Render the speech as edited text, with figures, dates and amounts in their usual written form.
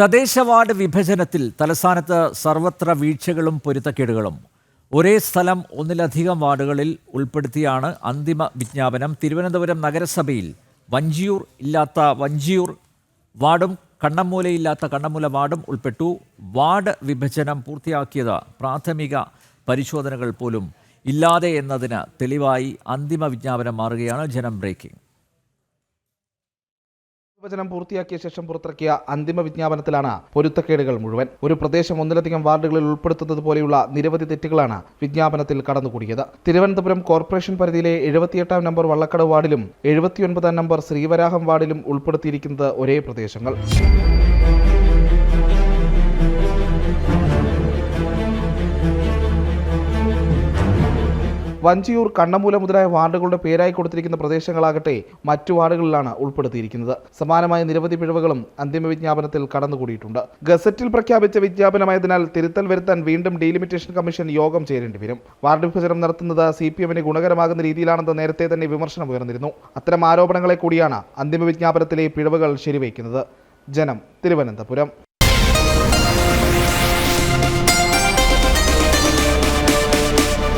തദ്ദേശ വാർഡ് വിഭജനത്തിൽ തലസ്ഥാനത്ത് സർവത്ര വീഴ്ചകളും പൊരുത്തക്കേടുകളും. ഒരേ സ്ഥലം ഒന്നിലധികം വാർഡുകളിൽ ഉൾപ്പെടുത്തിയാണ് അന്തിമ വിജ്ഞാപനം. തിരുവനന്തപുരം നഗരസഭയിൽ വഞ്ചിയൂർ വാർഡും കണ്ണമ്മൂലയില്ലാത്ത കണ്ണമ്മൂല വാർഡും ഉൾപ്പെട്ടു. വാർഡ് വിഭജനം പൂർത്തിയാക്കിയത് പ്രാഥമിക പരിശോധനകൾ പോലും ഇല്ലാതെ എന്നതിന് തെളിവായി അന്തിമ വിജ്ഞാപനം മാറുകയാണ്. ജനം ബ്രേക്കിംഗ്. വിഭജനം പൂർത്തിയാക്കിയ ശേഷം പുറത്തിറക്കിയ അന്തിമ വിജ്ഞാപനത്തിലാണ് പൊരുത്തക്കേടുകൾ മുഴുവൻ. ഒരു പ്രദേശം ഒന്നിലധികം വാർഡുകളിൽ ഉൾപ്പെടുത്തുന്നത് പോലെയുള്ള നിരവധി തെറ്റുകളാണ് വിജ്ഞാപനത്തിൽ കടന്നുകൂടിയത്. തിരുവനന്തപുരം കോർപ്പറേഷൻ പരിധിയിലെ 78-ാം നമ്പർ വള്ളക്കടവ് വാർഡിലും 79-ാം നമ്പർ ശ്രീവരാഹം വാർഡിലും ഉൾപ്പെടുത്തിയിരിക്കുന്നത് ഒരേ പ്രദേശങ്ങൾ. വഞ്ചിയൂർ, കണ്ണമ്മൂല മുതലായ വാർഡുകളുടെ പേരായി കൊടുത്തിരിക്കുന്ന പ്രദേശങ്ങളാകട്ടെ മറ്റു വാർഡുകളിലാണ് ഉൾപ്പെടുത്തിയിരിക്കുന്നത്. സമാനമായ നിരവധി പിഴവുകളും അന്തിമ വിജ്ഞാപനത്തിൽ കടന്നുകൂടിയിട്ടുണ്ട്. ഗസറ്റിൽ പ്രഖ്യാപിച്ച വിജ്ഞാപനമായതിനാൽ തിരുത്തൽ വരുത്താൻ വീണ്ടും ഡീലിമിറ്റേഷൻ കമ്മീഷൻ യോഗം ചേരേണ്ടി വരും. വാർഡ് വിഭജനം നടത്തുന്നത് CPM-ന് ഗുണകരമാകുന്ന രീതിയിലാണെന്ന് നേരത്തെ തന്നെ വിമർശനം ഉയർന്നിരുന്നു. അത്തരം ആരോപണങ്ങളെ കൂടിയാണ് അന്തിമ വിജ്ഞാപനത്തിലെ പിഴവുകൾ ശരിവയ്ക്കുന്നത്. ജനം, തിരുവനന്തപുരം.